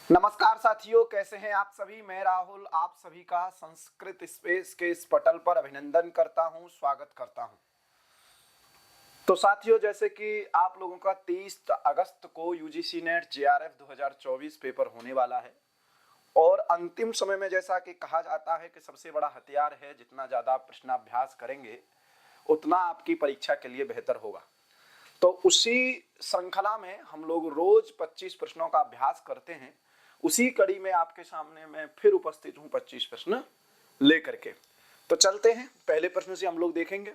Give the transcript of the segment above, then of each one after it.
नमस्कार साथियों, कैसे हैं आप सभी। मैं राहुल आप सभी का संस्कृत स्पेस के इस पटल पर अभिनंदन करता हूं, स्वागत करता हूं। तो साथियों, जैसे कि आप लोगों का 30 अगस्त को यूजीसी नेट जेआरएफ 2024 पेपर होने वाला है और अंतिम समय में जैसा कि कहा जाता है कि सबसे बड़ा हथियार है, जितना ज्यादा प्रश्नाभ्यास करेंगे उतना आपकी परीक्षा के लिए बेहतर होगा। तो उसी श्रृंखला में हम लोग रोज 25 प्रश्नों का अभ्यास करते हैं। उसी कड़ी में आपके सामने मैं फिर उपस्थित हूं 25 प्रश्न लेकर के। तो चलते हैं, पहले प्रश्न से हम लोग देखेंगे।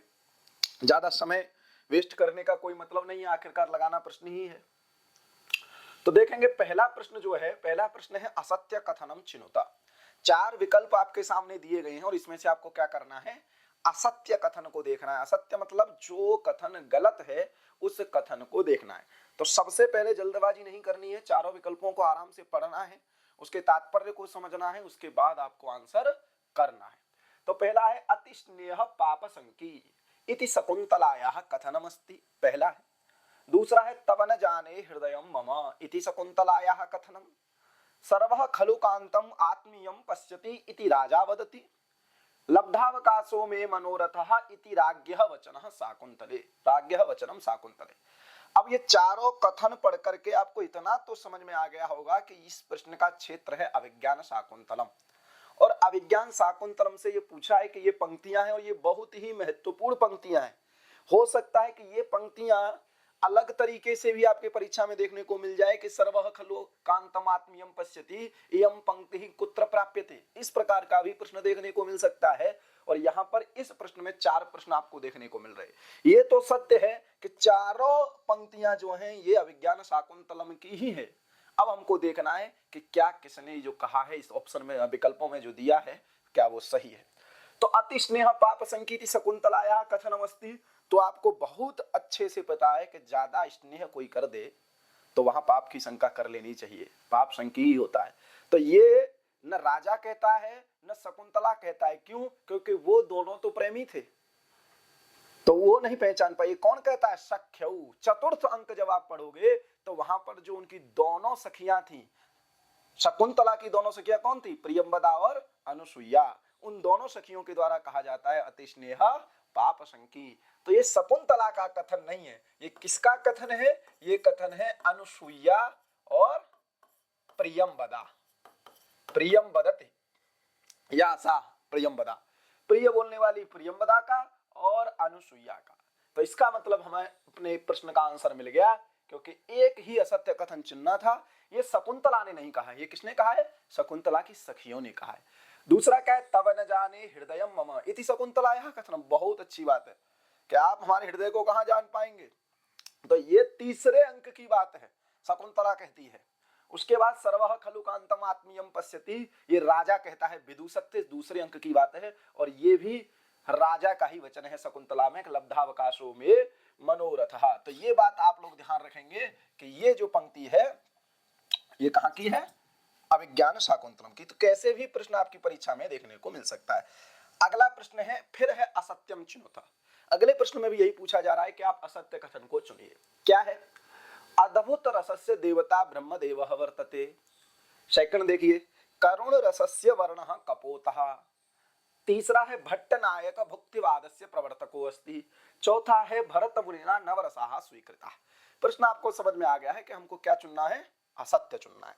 ज्यादा समय वेस्ट करने का कोई मतलब नहीं है, आखिरकार लगाना प्रश्न ही है। तो देखेंगे पहला प्रश्न जो है, पहला प्रश्न है असत्य कथनम चिनुता। 4 विकल्प आपके सामने दिए गए हैं और इसमें से आपको क्या करना है, असत्य कथन को देखना है। असत्य मतलब जो कथन गलत है उस कथन को देखना है। तो सबसे पहले जल्दबाजी नहीं करनी है, चारों विकल्पों को आराम से पढ़ना है, उसके तात्पर्य को समझना है, उसके बाद आपको आंसर करना है। तो पहला है अति स्नेह पाप संकी इति शकुंतलायाः कथनमस्ति, पहला है। दूसरा है तव न जाने हृदयं मम इति शकुंतलायाः कथनम। सर्वः खलु कांतम आत्मीयं पश्यति इति राजा वदति। लब्धावकाशो में मनोरथः इति राज्ञः वचनः शाकुंतले, राज्ञः वचनम शाकुंतले। अब ये चारों कथन पढ़ करके आपको इतना तो समझ में आ गया होगा कि इस प्रश्न का क्षेत्र है अभिज्ञान शाकुंतलम। और अभिज्ञान शाकुंतलम से ये पूछा है कि ये पंक्तियां हैं और ये बहुत ही महत्वपूर्ण पंक्तियां हैं। हो सकता है कि ये पंक्तियां अलग तरीके से भी आपके परीक्षा में देखने को मिल जाए कि सर्वः खलु कांतम आत्मीयम पश्यति इयं पंक्ति कुत्र प्राप्यते, इस प्रकार का भी प्रश्न देखने को मिल सकता है। और यहाँ पर इस प्रश्न में 4 प्रश्न आपको देखने को मिल रहे हैं। ये तो सत्य है कि चारों पंक्तियां जो हैं ये अभिज्ञान शाकुंतलम की ही है। अब हमको देखना है कि क्या किसने जो कहा है इस ऑप्शन में, विकल्पों में जो दिया है, क्या वो सही है। तो अति स्नेह पाप संकीति शकुंतलाया कथनमस्ति, तो आपको बहुत अच्छे से पता है कि ज्यादा स्नेह कोई कर दे तो वहां पाप की शंका कर लेनी चाहिए, पाप संकी ही होता है। तो ये न राजा कहता है न शकुंतला कहता है। क्यों? क्योंकि वो दोनों तो प्रेमी थे, तो वो नहीं पहचान पाई। कौन कहता है? सख्यऊ। चतुर्थ अंक जब आप पढ़ोगे तो वहां पर जो उनकी दोनों सखियां थी, शकुंतला की दोनों सखियां कौन थी? प्रियंवदा और अनुसुईया। उन दोनों सखियों के द्वारा कहा जाता है अति स्नेह पाप संकी। तो ये शकुंतला का कथन नहीं है। ये किसका कथन है? ये कथन है अनुसुईया और प्रियंवदा। प्रियंवदति या सा प्रियंवदा, प्रिय बोलने वाली प्रियंवदा का और अनुसुईया का। तो इसका मतलब हमें अपने प्रश्न का आंसर मिल गया, क्योंकि एक ही असत्य कथन चुनना था। ये शकुंतला ने नहीं कहा, ये किसने कहा है? शकुंतला की सखियों ने कहा है। दूसरा क्या है? तव न जाने हृदयं मम इति शकुंतलायाः कथनम। बहुत अच्छी बात है कि आप हमारे हृदय को कहां जान पाएंगे। तो ये तीसरे अंक की बात है, शकुंतला कहती है। उसके बाद सर्वः खलु कांतम आत्मीयम पश्यति, ये राजा कहता है विदूषक से, दूसरे अंक की बात है। और ये भी राजा का ही वचन है शकुंतला में, लब्धावकाशो में मनोरथः। तो ये बात आप लोग ध्यान रखेंगे कि ये जो पंक्ति है ये कहां की है? अभिज्ञान शाकुंतलम की। तो कैसे भी प्रश्न आपकी परीक्षा में देखने को मिल सकता है। अगला प्रश्न है, फिर है असत्यम चिनुता। अगले प्रश्न में भी यही पूछा जा रहा है कि आप असत्य कथन को चुनिए। क्या है? अद्भुत रसस्य देवता ब्रह्मदेवः वर्तते। सेकंड देखिए, करुण रसस्य वर्णः कपोतः। तीसरा है भट्टनायक भुक्तिवादस्य प्रवर्तको अस्ति। चौथा है भरत मुनिना नवरसाः स्वीकृता। प्रश्न आपको समझ में आ गया है कि हमको क्या चुनना है? असत्य चुनना है।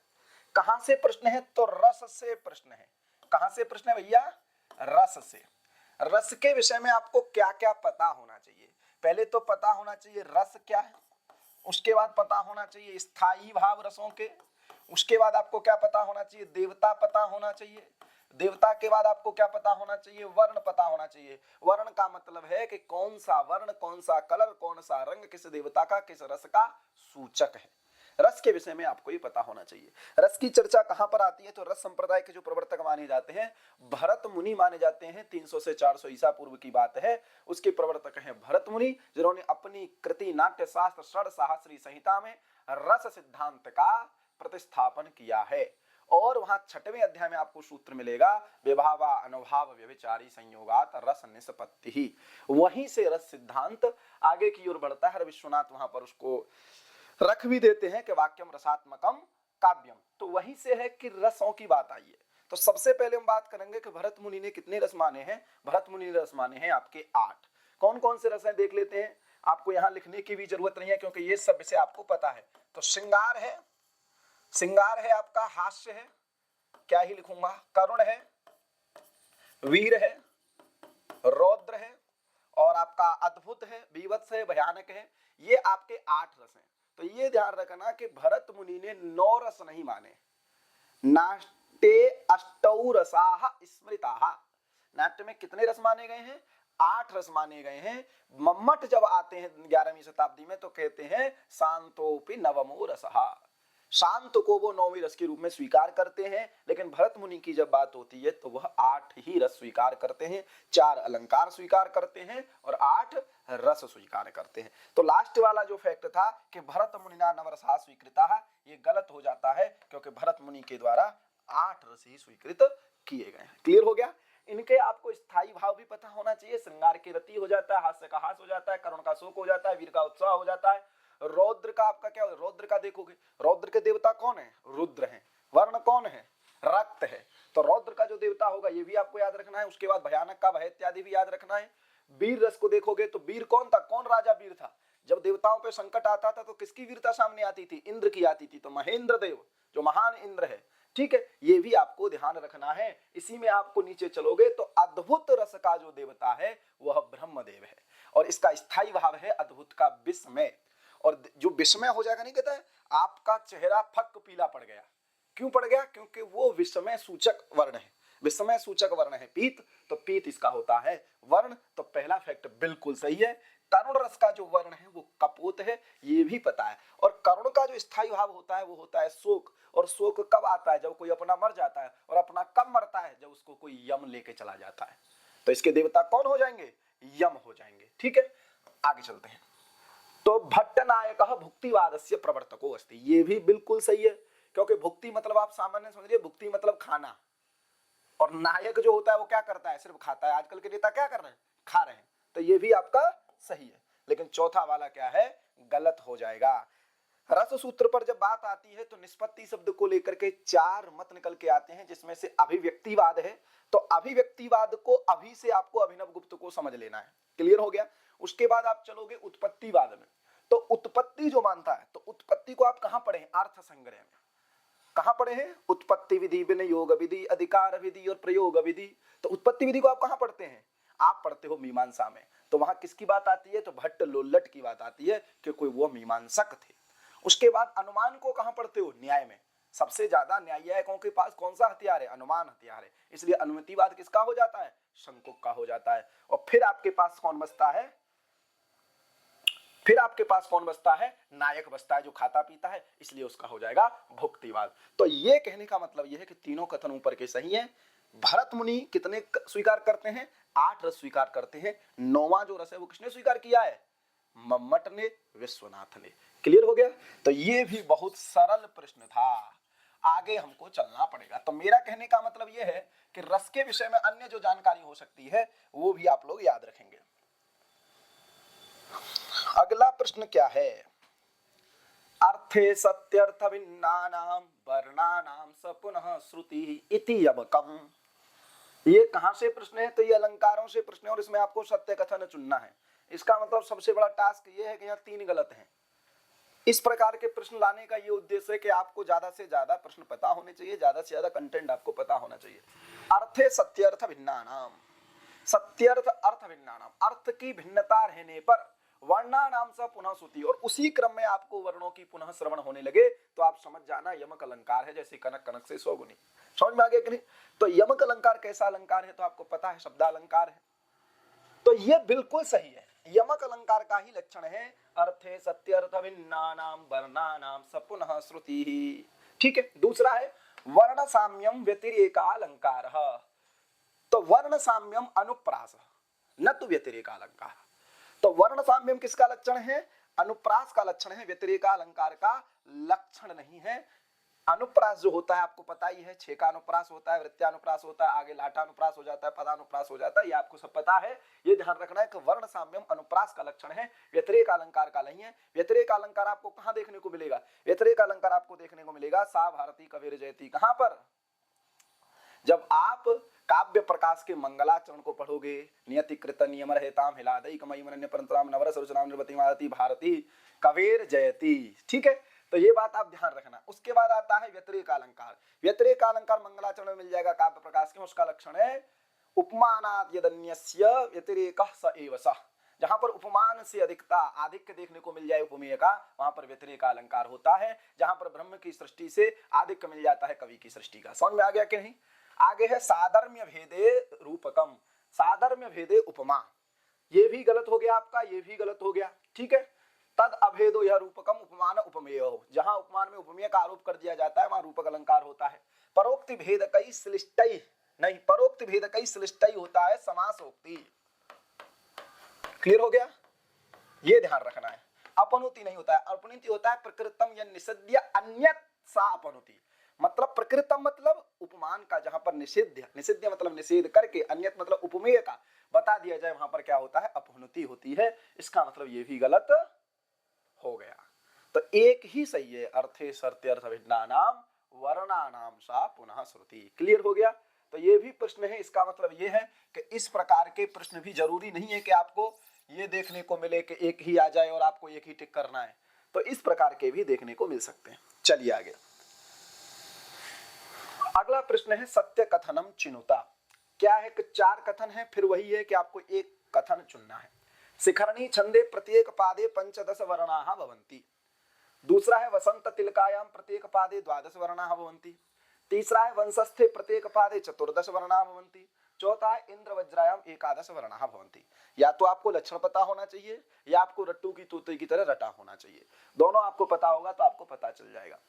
कहां से प्रश्न है? तो रस से प्रश्न है। कहां से प्रश्न है भैया? रस से। रस के विषय में आपको क्या क्या पता होना चाहिए? पहले तो पता होना चाहिए रस क्या है, उसके बाद पता होना चाहिए स्थायी भाव रसों के, उसके बाद आपको क्या पता होना चाहिए? देवता पता होना चाहिए। देवता के बाद आपको क्या पता होना चाहिए? वर्ण पता होना चाहिए। वर्ण का मतलब है कि कौन सा वर्ण, कौन सा कलर, कौन सा रंग किस देवता का, किस रस का सूचक है। रस के विषय में आपको ये पता होना चाहिए। रस की चर्चा कहां पर आती है? तो रस संप्रदाय के जो प्रवर्तक माने जाते हैं भरत मुनि माने जाते हैं। 300 से 400 ईसा पूर्व की बात है। उसके प्रवर्तक हैं भरत मुनि, जिन्होंने अपनी कृति नाट्य शास्त्र षड्सहस्री संहिता में रस सिद्धांत का प्रतिस्थापन किया है। और वहां 6वें अध्याय में आपको सूत्र मिलेगा, विभावा अनुभाव व्यभिचारी संयोगात रस निष्पत्ति ही। वहीं से रस सिद्धांत आगे की ओर बढ़ता है। विश्वनाथ वहां पर उसको रख भी देते हैं कि वाक्यम रसात्मकम काव्यम, तो वहीं से है कि रसों की बात आई है। तो सबसे पहले हम बात करेंगे कि भरत मुनि ने कितने रस माने हैं। भरत मुनि ने रस माने हैं आपके 8। कौन कौन से रस हैं देख लेते हैं। आपको यहां लिखने की भी जरूरत नहीं है क्योंकि ये सब विषय आपको पता है। तो श्रृंगार है, श्रृंगार है आपका, हास्य है, क्या ही लिखूंगा, करुण है, वीर है, रौद्र है, और आपका अद्भुत है, बीभत्स है, भयानक है। ये आपके 8 रस हैं। तो ये ध्यान रखना कि भरत मुनि ने 9 रस नहीं माने। नाट्ये अष्टौ रसाः स्मृताः, नाट्य में कितने रस माने गए हैं, 8 रस माने गए हैं। मम्मट जब आते हैं 11वीं शताब्दी में तो कहते हैं शांतोपि नवमो रसः, शांत को वो 9वीं रस के रूप में स्वीकार करते हैं। लेकिन भरत मुनि की जब बात होती है तो वह 8 ही रस स्वीकार करते हैं, 4 अलंकार स्वीकार करते हैं और 8 रस स्वीकार करते हैं। तो लास्ट वाला जो फैक्ट था कि भरत मुनिना नवरसा स्वीकृता, ये गलत हो जाता है क्योंकि भरत मुनि के द्वारा 8 रस ही स्वीकृत किए गए हैं। क्लियर हो गया। इनके आपको स्थायी भाव भी पता होना चाहिए। श्रृंगार की रति हो जाता है, हास्य का हास हो जाता है, करुण का शोक हो जाता है, वीर का उत्साह हो जाता है। रौद्र का आपका क्या, रौद्र का देखोगे, रौद्र के देवता कौन है, रुद्र हैं। वर्ण कौन है, रक्त है। तो रौद्र का जो देवता होगा ये भी आपको याद रखना है। उसके बाद भयानक का भय इत्यादि भी याद रखना है। वीर रस को देखोगे तो वीर कौन था, कौन राजा वीर था। जब देवताओं पे संकट आता था तो किसकी वीरता सामने आती थी, इंद्र की आती थी। तो महेंद्र देव जो महान इंद्र है, ठीक है, ये भी आपको ध्यान रखना है। इसी में आपको नीचे चलोगे तो अद्भुत रस का जो देवता है वह ब्रह्मदेव है और इसका स्थायी भाव है अद्भुत का विस्मय। और जो विस्मय हो जाएगा, नहीं कहता है आपका चेहरा फक पीला पड़ गया, क्यों पड़ गया, क्योंकि वो विस्मय सूचक वर्ण है। विस्मय सूचक वर्ण है पीत, तो पीत इसका होता है वर्ण। तो पहला फैक्ट बिल्कुल सही है। तरुण रस का जो वर्ण है वो कपोत है, ये भी पता है। और करुण का जो स्थायी भाव होता है वो होता है शोक। और शोक कब आता है, जब कोई अपना मर जाता है। और अपना कब मरता है, जब उसको कोई यम लेके चला जाता है। तो इसके देवता कौन हो जाएंगे, यम हो जाएंगे। ठीक है, आगे चलते हैं। तो भट्टनायक भुक्तिवादस्य प्रवर्तको अस्ति, ये भी बिल्कुल सही है। क्योंकि भुक्ति मतलब आप सामान्य समझिए, भुक्ति मतलब खाना, और नायक जो होता है वो क्या करता है, सिर्फ खाता है। आजकल के नेता क्या कर रहे हैं, खा रहे हैं। तो ये भी आपका सही है। लेकिन चौथा वाला क्या है, गलत हो जाएगा। रस सूत्र पर जब बात आती है तो निष्पत्ति शब्द को लेकर के 4 मत निकल के आते हैं, जिसमें से अभिव्यक्तिवाद है। तो अभिव्यक्तिवाद को अभी से आपको अभिनव गुप्त को समझ लेना है। क्लियर हो गया। उसके बाद आप चलोगे उत्पत्तिवाद में। तो उत्पत्ति जो मानता है, तो उत्पत्ति को आप कहां पढ़े, अर्थ संग्रह में। कहां पढ़े हैं, उत्पत्ति विधि, विनियोग विधि, अधिकार विधि और प्रयोग विधि। तो उत्पत्ति विधि को आप कहां पढ़ते हैं, आप पढ़ते हो मीमांसा में। तो वहां किसकी बात आती है, तो भट्ट लोल्लट की बात आती है कि कोई वो मीमांसक थे। उसके बाद अनुमान को कहां पढ़ते हो, न्याय में। सबसे ज्यादा न्यायिकों के पास कौन सा हथियार है, अनुमान हथियार है। इसलिए अनुमतिवाद किसका हो जाता है, शंकुक का हो जाता है। और फिर आपके पास कौन बचता है, फिर आपके पास कौन बचता है, नायक बचता है जो खाता पीता है, इसलिए उसका हो जाएगा भुक्तिवाद। तो ये कहने का मतलब ये है कि तीनों कथन ऊपर के सही हैं। भरत मुनि कितने स्वीकार करते हैं, 8 रस स्वीकार करते हैं। 9वां जो रस है वो किसने स्वीकार किया है, मम्मट ने, विश्वनाथ ने। क्लियर हो गया। तो ये भी बहुत सरल प्रश्न था, आगे हमको चलना पड़ेगा। तो मेरा कहने का मतलब ये है कि रस के विषय में अन्य जो जानकारी हो सकती है वो भी आप लोग याद रखेंगे। अगला प्रश्न क्या है, अर्थे सत्यर्थ भिन्नानां वर्णानां स पुनः श्रुति इति यमकम्। ये कहां से प्रश्न है, तो ये अलंकारों से प्रश्न है और इसमें आपको सत्य कथन चुनना है। इसका मतलब सबसे बड़ा टास्क ये है कि यहाँ 3 गलत हैं। इस प्रकार के प्रश्न लाने का ये उद्देश्य है कि आपको ज्यादा से ज्यादा प्रश्न पता होने चाहिए, ज्यादा से ज्यादा कंटेंट आपको पता होना चाहिए। अर्थे सत्यर्थ भिन्नानां, सत्यर्थ अर्थ भिन्नानां, अर्थ की भिन्नता रहने पर वर्णानाम स पुनः श्रुति, और उसी क्रम में आपको वर्णों की पुनः श्रवण होने लगे तो आप समझ जाना यमक अलंकार है। जैसे कनक कनक से 100 गुनी, समझ में आ गया कि नहीं। तो यमक अलंकार कैसा अलंकार है, तो आपको पता है, शब्दालंकार है। तो ये बिल्कुल सही है, यमक अलंकार का ही लक्षण है। अर्थे सत्यर्थ भिन्नानां वर्णानां स पुनः श्रुति। ठीक है। दूसरा है वर्ण साम्यम व्यतिरेकालंकार। तो वर्ण साम्यम अनुप्रास न तो व्यतिरेकालंकार। तो वर्ण साम्यम किसका लक्षण है, अनुप्रास का लक्षण है, व्यतिरेकालंकार का लक्षण नहीं है। अनुप्रास जो होता है आपको पता ही है, 6 का अनुप्रास होता है, वृत्त्यानुप्रास होता है, आगे लाटानुप्रास हो जाता है, पदानुप्रास हो जाता है, ये आपको सब पता है। ये ध्यान रखना है कि वर्ण साम्यम अनुप्रास का लक्षण है, व्यतिरेक अलंकार का नहीं है। व्यतिरेक अलंकार आपको कहां देखने को मिलेगा? व्यतिरेक अलंकार आपको देखने को मिलेगा सा भारती कबीर जयती। कहां पर? जब आप काव्य प्रकाश के मंगलाचरण को पढ़ोगे, नियति कृत नियम रहताम हिलादई कमई मनन्य परंतराम नवरस रुचनाम निर्वति मारती भारती कबीर जयती। ठीक है, तो ये बात आप ध्यान रखना। उसके बाद आता है व्यतिरेक अलंकार। व्यतिरेक अलंकार मंगलाचरण में मिल जाएगा काव्य प्रकाश के। उसका लक्षण है उपमानाद यदन्यस्य व्यतिरेकः स एव सः। जहां पर उपमान से अधिकता आधिक्य देखने को मिल जाए उपमेय का, वहां पर व्यतिरेक अलंकार होता है। जहां पर ब्रह्म की सृष्टि से आधिक्य मिल जाता है कवि की सृष्टि का। समझ में आ गया कि नहीं? आगे है साधर्म्य भेदे रूपकम, साधर्म्य भेदे उपमा। ये भी गलत हो गया आपका, ये भी गलत हो गया। ठीक है, तद अभेदो यह रूपकम उपमान उपमेय हो। जहां उपमान में उपमेय का आरोप कर दिया जाता है वहां रूपक अलंकार होता है। परोक्ति भेद कई श्लिष्टई नहीं, परोक्ति भेद कई श्लिष्टई होता है समासोक्ति। क्लियर हो गया? ये ध्यान रखना है। अपनुति नहीं होता है, अपनुति होता है प्रकृतम या निषिद्य अन्यत सा अपनुति। मतलब प्रकृतम मतलब उपमान का, जहां पर निषिद्य, निषिद्य मतलब निषेध करके, अन्यत मतलब उपमेय का बता दिया जाए, वहां पर क्या होता है? अपनुति होती है। इसका मतलब ये भी गलत हो गया। तो एक ही सही है, अर्थे सर्ते अर्थ भिन्नानाम वर्णानाम सा पुनः श्रुति। क्लियर हो गया? तो ये भी प्रश्न है। इसका मतलब ये है कि इस प्रकार के प्रश्न भी जरूरी नहीं है कि आपको ये देखने को मिले कि एक ही आ जाए और आपको एक ही टिक करना है। तो इस प्रकार के भी देखने को मिल सकते हैं। चलिए आगे। अगला प्रश्न है सत्य कथनम चिनुता। क्या है कि 4 कथन है, फिर वही है कि आपको एक कथन चुनना है। शिखरणी छंदे प्रत्येक पादे 15 वर्णाः भवन्ति। दूसरा है वसंत तिलकायां प्रत्येक पादे 12 वर्णाः भवन्ति। तीसरा है वंशस्थे प्रत्येक पादे 14 वर्णाः भवन्ति। चौथा है इंद्र वज्रायाम 11 वर्णाः भवन्ति। या तो आपको लक्षण पता होना चाहिए या आपको रट्टू की तोते की तरह रटा होना चाहिए। दोनों आपको पता होगा तो आपको पता चल जाएगा।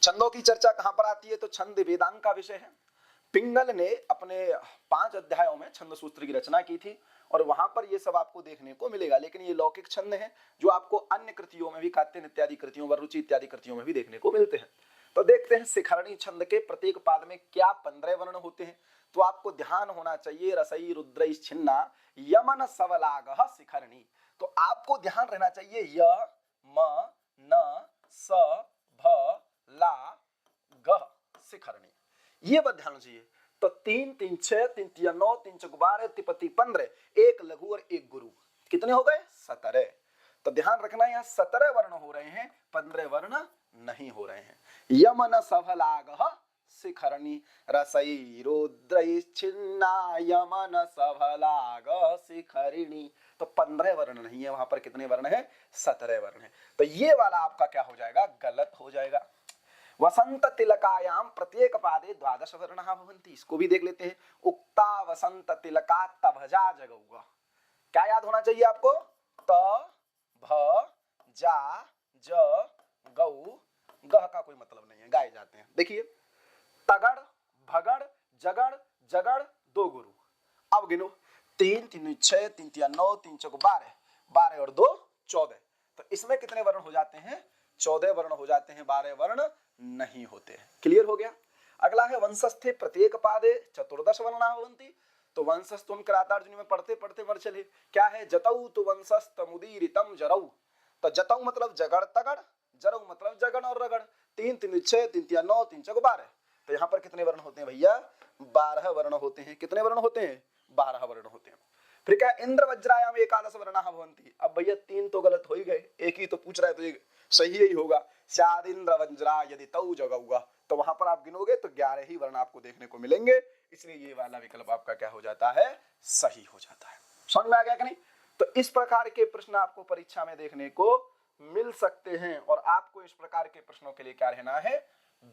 छंदों की चर्चा कहां पर आती है? तो छंद वेदांग का विषय है। पिंगल ने अपने 5 अध्यायों में छंद सूत्र की रचना की थी और वहां पर ये सब आपको देखने को मिलेगा। लेकिन ये लौकिक छंद है जो आपको अन्य कृतियों में भी, कात्यायन इत्यादि कृतियों, वरुचि इत्यादि कृतियों में भी देखने को मिलते हैं। तो देखते हैं शिखरणी छंद के प्रत्येक पाद में क्या 15 वर्ण होते हैं। तो आपको ध्यान होना चाहिए रसई रुद्रई छिन्ना यमन सवलागः शिखरणी। तो आपको ध्यान रहना चाहिए य म न स भ ला ग शिखरणी, ये बात ध्यान चाहिए। तो 3 3 6 3 3 9 3 4 12 तिपति 15, एक लघु और एक गुरु, कितने हो गए? 17। तो ध्यान रखना यहाँ 17 वर्ण हो रहे हैं, 15 वर्ण नहीं हो रहे हैं। यमन सभलागः शिखरणी रसई रुद्रैश्चिन्ना यमन सभलागः शिखरिणी। तो 15 वर्ण नहीं है, वहां पर कितने वर्ण है? 17 वर्ण है। तो ये वाला आपका क्या हो जाएगा? गलत हो जाएगा। वसंत तिलकायाम प्रत्येक पादे 12 वर्णाः भवन्ति। इसको भी देख लेते हैं। उक्ता वसंत तिलका तभजा जगौगा। क्या याद होना चाहिए आपको? त भ जा ज गौ, गह का कोई मतलब नहीं है, गाए जाते हैं। देखिए तगड़ भगड़ जगड़ जगड़ 2 गुरु। अब गिनो 3 3 6 3 3 9 3 4 12, 12 और 2 14। तो इसमें कितने वर्ण हो जाते हैं? 14 वर्ण हो जाते हैं, 12 वर्ण नहीं होते हैं। क्लियर हो गया? अगला है वंशस्थे प्रत्येक पादे 14 वर्णाः भवन्ति। तो वंशस्थ तुम किरातार्जुनी में पढ़ते पढ़ते मर चले। क्या है? जतौ तु वंशस्तमुदीरितम जरौ। तो जतौ मतलब जगड़ तगड़, जरौ मतलब जगड़ और रगड़। 3 3 6 3 3 9 3 4 12। तो यहाँ पर कितने वर्ण होते हैं भैया? 12 वर्ण होते हैं। कितने वर्ण होते हैं? 12 वर्ण होते हैं। फिर क्या? इंद्र वज्रायाम 11 वर्णाः भवन्ति। अब भैया 3 तो गलत हो ही गए, एक ही तो पूछ रहा है तो एक सही ही होगा। शाद इंद्र वज्रा यदि तौ जगौगा। तो वहां पर आप गिनोगे तो 11 ही वर्ण आपको देखने को मिलेंगे। इसलिए ये वाला विकल्प आपका क्या हो जाता है? सही हो जाता है। समझ में आ गया कि नहीं? तो इस प्रकार के प्रश्न आपको परीक्षा में देखने को मिल सकते हैं और आपको इस प्रकार के प्रश्नों के लिए क्या रहना है?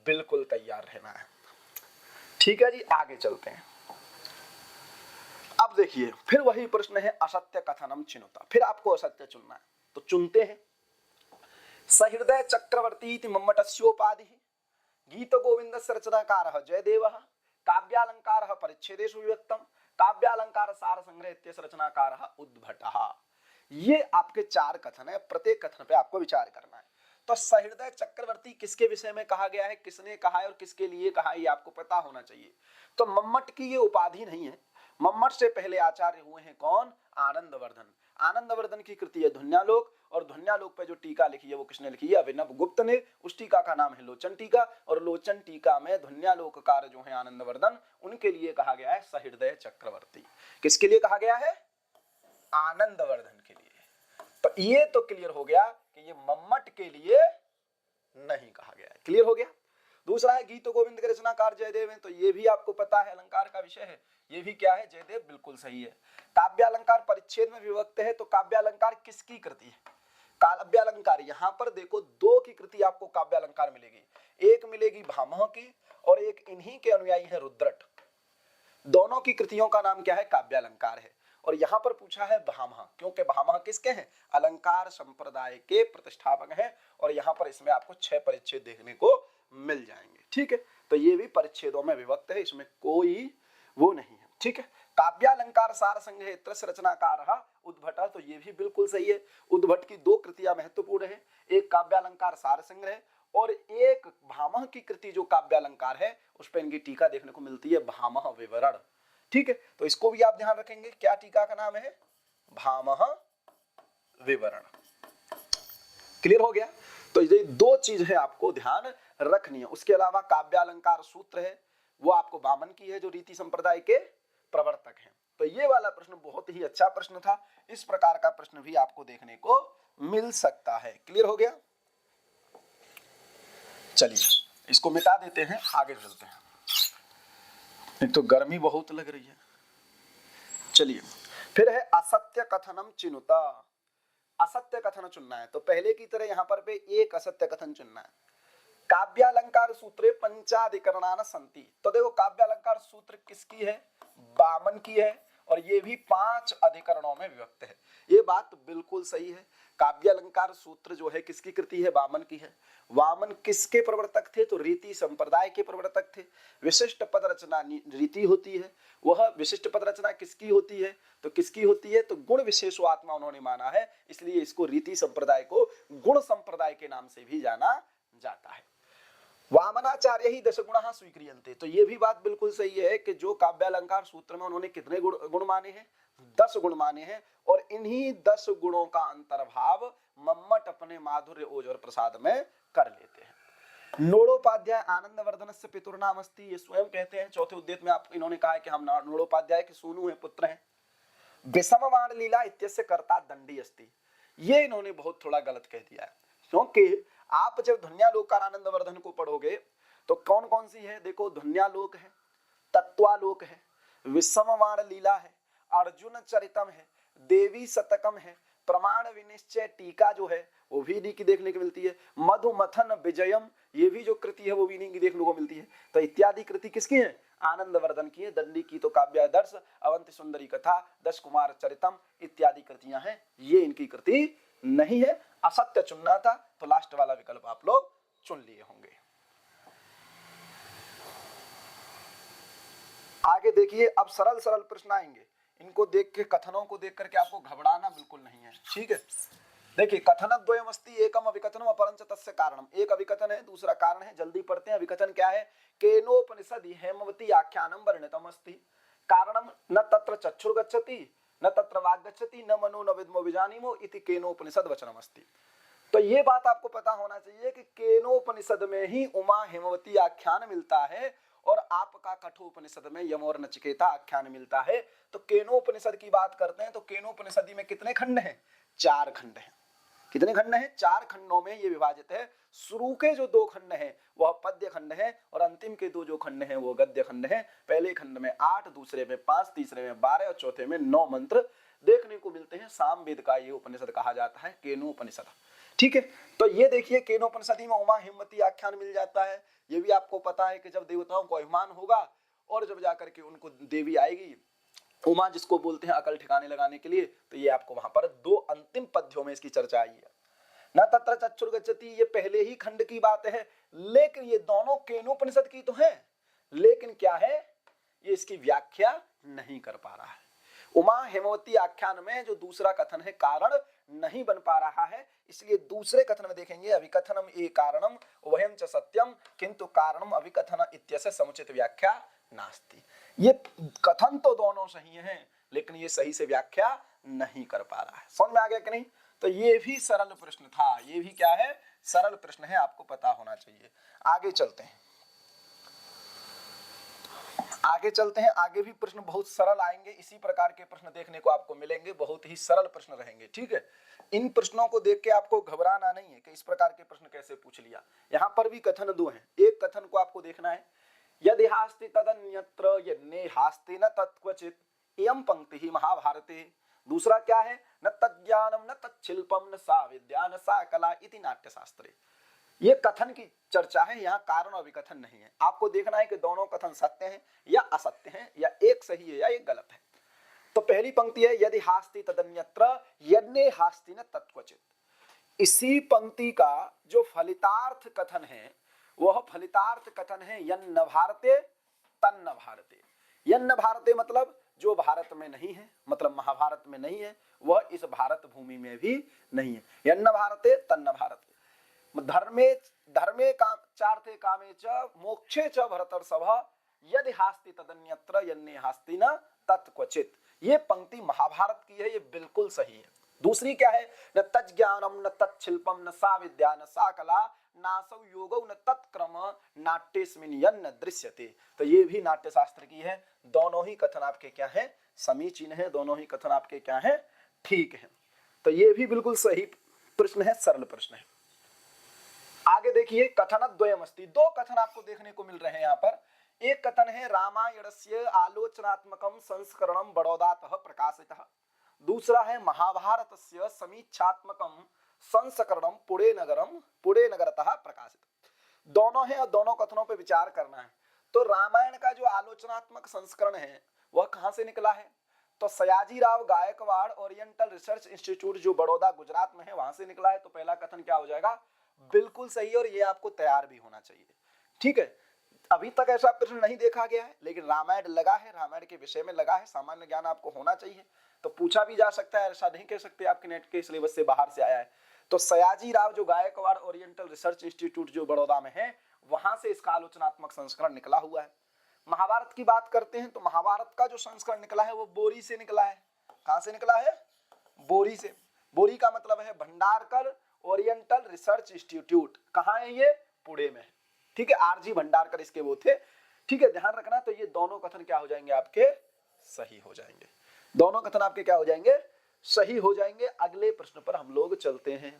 बिल्कुल तैयार रहना है। ठीक है जी, आगे चलते हैं। अब देखिए फिर वही प्रश्न है असत्य कथनम चिनुता। फिर आपको असत्य चुनना है, तो चुनते हैं। सहृदय चक्रवर्ती मम्मटस्योपाधि गीत गोविंद रचनाकार जयदेव काव्यालंकार परिच्छेदेषु विभक्तम काव्यालंकार सार संग्रह इत्यस्य रचनाकार उद्भटः। ये आपके 4 कथन है, प्रत्येक कथन पे आपको विचार करना है। तो सहृदय चक्रवर्ती किसके विषय में कहा गया है, किसने कहा है और किसके लिए कहा है, ये आपको पता होना चाहिए। तो मम्मट की ये उपाधि नहीं है। मम्मट से पहले आचार्य हुए हैं कौन, आनंदवर्धन। आनंदवर्धन की कृति है ध्वन्यालोक, और ध्वन्यालोक पे जो टीका लिखी है वो किसने लिखी है, अभिनव गुप्त ने। उस टीका का नाम है लोचन टीका, और लोचन टीका में ध्वन्यालोककार जो है आनंदवर्धन, उनके लिए कहा गया है सहृदय चक्रवर्ती। किसके लिए कहा गया है, आनंदवर्धन के लिए। तो ये तो क्लियर हो गया कि ये मम्मट के लिए नहीं कहा गया है। क्लियर हो गया। दूसरा है गीत गोविंद के रचनाकार जयदेव हैं, तो ये भी आपको पता है अलंकार का विषय है। ये भी क्या है, जयदेव, बिल्कुल सही है। काव्यालंकार परिच्छेद में विभक्त है, तो काव्यालंकार किसकी कृति है, काव्यालंकार। यहां पर देखो दो की कृति आपको काव्यालंकार मिलेगी, एक मिलेगी भामह की और एक इन्हीं के अनुयायी है रुद्रट। दोनों की कृतियों का नाम क्या है, काव्यालंकार है। और यहां पर पूछा है भामह, क्योंकि भामह किसके हैं, अलंकार संप्रदाय के प्रतिष्ठापक हैं। और यहां पर इसमें आपको 6 परिच्छेद देखने को मिल जाएंगे। ठीक है, तो ये भी परिच्छेदों में विभक्त है, इसमें कोई वो नहीं है। ठीक है, काव्यालंकार सार संग्रह त्रस रचनाकार उद्भट, तो ये भी बिल्कुल सही है। उद्भट की 2 कृतियां महत्वपूर्ण है, एक काव्यालंकार सार संग्रह और एक भामह की कृति जो काव्यालंकार है, उस पर इनकी टीका देखने को मिलती है भामह विवरण। ठीक है, तो इसको भी आप ध्यान रखेंगे, क्या टीका का नाम है, भामह विवरण। क्लियर हो गया। तो ये 2 चीज है आपको ध्यान रखनी है। उसके अलावा काव्यालंकार सूत्र है, वो आपको वामन की है, जो रीति संप्रदाय के प्रवर्तक हैं। तो ये वाला प्रश्न बहुत ही अच्छा प्रश्न था। इस प्रकार का प्रश्न भी आपको देखने को मिल सकता है। क्लियर हो गया। चलिए इसको मिटा देते हैं, आगे चलते हैं, एक तो गर्मी बहुत लग रही है। चलिए फिर है असत्य कथनम चिनुता। असत्य कथन चुनना है, तो पहले की तरह यहां पर एक असत्य कथन चुनना है। काव्यालंकार सूत्रे पंचाधिकरणान संति, तो देखो काव्यालंकार सूत्र किसकी है, वामन की है, और ये भी 5 अधिकरणों में विभक्त है। ये बात बिल्कुल सही है। काव्यालंकार सूत्र जो है किसकी कृति है, वामन की है। वामन किसके प्रवर्तक थे, तो रीति संप्रदाय के प्रवर्तक थे। विशिष्ट पद रचना रीति होती है, वह विशिष्ट पद रचना किसकी होती है, तो किसकी होती है, तो गुण विशेषो आत्मा उन्होंने माना है, इसलिए इसको रीति संप्रदाय को गुण संप्रदाय के नाम से भी जाना जाता है। वामनाचार्य ही 10 गुण स्वीक्रियन्ते, तो ये भी बात बिल्कुल सही है कि जो काव्यालंकार सूत्र में उन्होंने कितने गुण माने हैं, 10 गुण माने हैं, और इन्हीं 10 गुणों का अंतर्भाव मम्मट अपने माधुर्य ओज और प्रसाद में कर लेते हैं। नोड़ोपाध्याय आनंदवर्धन से पितुर्नाम अस्ति, ये स्वयं कहते हैं। चौथे उद्देत में आप इन्होंने कहा है कि हम नोड़ोपाध्याय के सूनु हैं, पुत्र हैं। विषमवाण लीला इत्यस्य कर्ता दंडी अस्ति, ये इन्होंने बहुत थोड़ा गलत कह दिया है, क्योंकि आप जब ध्वन्यालोकार आनंदवर्धन को पढ़ोगे तो कौन कौन सी है, देखो ध्वन्यालोक है, तत्वालोक है, विषमवाण लीला है, अर्जुन चरितम है, देवी शतकम है, प्रमाण विनिश्चय टीका जो है वो भी इन्हीं की देखने को मिलती है, मधुमथन विजयम, ये भी जो कृति है वो भी इन्हीं की देखने को मिलती है। तो इत्यादि कृति किसकी है, आनंदवर्धन की है। दंडी की तो काव्यादर्श, अवंति सुंदरी कथा, 10 कुमार चरितम इत्यादि कृतियां हैं, ये इनकी कृति नहीं है। असत्य चुनना था तो लास्ट वाला विकल्प आप लोग चुन लिए होंगे। आगे देखिए, अब सरल सरल प्रश्न आएंगे, इनको देख के, कथनों को देख करके आपको घबराना बिल्कुल नहीं है। ठीक है, देखिए कथनद्वयमस्ति एकम अविकथनम अपरंच तस्य कारणम, एक अविकथन है, दूसरा कारण है। जल्दी पढ़ते हैं। अविकथन क्या है, केनोपनिषदि हेमवती आख्यानम वर्णितमस्ति, कारणम न तत्र चक्षुर गच्छति न तत्र वाग गच्छति न मनो न विद्मो विजानीमो इति केनोपनिषद वचनमस्ति। तो ये बात आपको पता होना चाहिए कि केनोपनिषद में ही उमा हेमवती आख्यान मिलता है और आपका कठोपनिषद में यम और नचिकेता आख्यान मिलता है। तो केनोपनिषद की बात करते हैं तो केनोपनिषद में कितने खंड हैं, 4 खंड हैं। कितने खंड हैं, 4 खंडों में ये विभाजित है। शुरू के जो 2 खंड हैं वह पद्य खंड है, और अंतिम के 2 जो खंड हैं वो गद्य खंड है। पहले खंड में 8, दूसरे में 5, तीसरे में 12 और चौथे में 9 मंत्र देखने को मिलते हैं। सामवेद का ये उपनिषद कहा जाता है केनोपनिषद। ठीक है, तो ये देखिए केनोपनिषद में उमा हेमवती आख्यान मिल जाता है। ये भी आपको पता है कि जब देवताओं को अभिमान होगा और जब जाकर के उनको देवी आएगी उमा, जिसको बोलते हैं अकल ठिकाने लगाने के लिए, तो ये आपको वहां पर 2 अंतिम पद्यों में इसकी चर्चा आई है। न तत्र चक्षुर गच्छति, ये पहले ही खंड की बात है, लेकिन ये दोनों केनोपनिषद की तो है, लेकिन क्या है, ये इसकी व्याख्या नहीं कर पा रहा है। उमा हेमवती आख्यान में जो दूसरा कथन है कारण नहीं बन पा रहा है, इसलिए दूसरे कथन में देखेंगे अभिकथनम ए कारणम वयम च सत्यम किंतु कारणम अभिकथन इत्यस्य समुचित व्याख्या नास्ति। ये कथन तो दोनों सही हैं, लेकिन ये सही से व्याख्या नहीं कर पा रहा है। समझ में आ गया कि नहीं? तो ये भी सरल प्रश्न था, ये भी क्या है, सरल प्रश्न है, आपको पता होना चाहिए। आगे चलते हैं, आगे भी प्रश्न बहुत सरल आएंगे, इसी प्रकार के प्रश्न देखने को आपको मिलेंगे, बहुत ही सरल प्रश्न रहेंगे। ठीक है, इन प्रश्नों को देख के आपको घबराना नहीं है कि इस प्रकार के प्रश्न कैसे पूछ लिया। यहाँ पर भी कथन दो हैं, एक कथन को आपको देखना है, यदि हास्ति तदन्यत्र यन्ने हास्ति न तत्क्वचित, एयं पंक्ति ही महाभारते। दूसरा क्या है, न तज्ज्ञानम न तच्छिल्पम न सा विद्या न सा कला इति नाट्यशास्त्रे। ये कथन की चर्चा है, यहाँ कारण और विकथन नहीं है। आपको देखना है कि दोनों कथन सत्य हैं या असत्य हैं, या एक सही है या एक गलत है। तो पहली पंक्ति है यदि हास्ति तदन्यत्र यन्ने हास्ति न तत्क्वचित। इसी पंक्ति का जो फलितार्थ कथन है वह फलितार्थ कथन है यन्न भारते तन्न भारते। यन्न भारते मतलब जो भारत में नहीं है, मतलब महाभारत में नहीं है, वह इस भारत भूमि में भी नहीं है। यन्न भारते तन्न भारते। धर्मे चार्थे कामे च मोक्षे च भरतर्षभ यदि हास्ति तदन्यत्र यन्ने हास्ति न तत्क्वचित। ये पंक्ति महाभारत की है, ये बिल्कुल सही है। दूसरी क्या है, न तज्ज्ञानम न तच्छिल्पम न सा विद्या न सा कला नासौ योगौ न तत्क्रम नाट्यस्मिन् यन्न दृश्यते। तो ये भी नाट्य शास्त्र की है। दोनों ही कथन आपके क्या है, समीचीन है, दोनों ही कथन आपके क्या है, ठीक है। तो ये भी बिल्कुल सही प्रश्न है, सरल प्रश्न है। आगे देखिए, कथनद्वयमस्ति, दो कथन आपको देखने को मिल रहे हैं यहाँ पर। एक कथन है रामायणस्य आलोचनात्मकं संस्करणं बड़ौदातः प्रकाशितः, दूसरा है महाभारतस्य समीक्षात्मकं संस्करणं पुणे नगरतः प्रकाशित। दोनों है और दोनों कथनों पे विचार करना है। तो रामायण का जो आलोचनात्मक संस्करण है वह कहाँ से निकला है, तो Sayajirao Gaikwad oriental research institute जो बड़ौदा गुजरात में है वहां से निकला है। तो पहला कथन क्या हो जाएगा, बिल्कुल सही, और ये आपको तैयार भी होना चाहिए। ठीक है, अभी तक ऐसा प्रश्न नहीं देखा गया है, लेकिन रामायण लगा है, रामायण के विषय में लगा है, सामान्य ज्ञान आपको होना चाहिए, तो पूछा भी जा सकता है, ऐसा नहीं कह सकते आपके नेट के सिलेबस से बाहर से आया है। तो सयाजीराव जो गायकवाड़ ओरिएंटल रिसर्च इंस्टीट्यूट जो बड़ौदा में है, वहां से इसका आलोचनात्मक संस्करण निकला हुआ है। महाभारत की बात करते हैं तो महाभारत का जो संस्करण निकला है वो बोरी से निकला है। कहां से निकला है, बोरी से। बोरी का मतलब है भंडारकर ओरिएंटल रिसर्च इंस्टीट्यूट। कहाँ है ये, पुणे में है। ठीक है, आरजी भंडारकर इसके वो थे। ठीक है, ध्यान रखना। तो ये दोनों कथन क्या हो जाएंगे, आपके सही हो जाएंगे। दोनों कथन आपके क्या हो जाएंगे, सही हो जाएंगे। अगले प्रश्न पर हम लोग चलते हैं।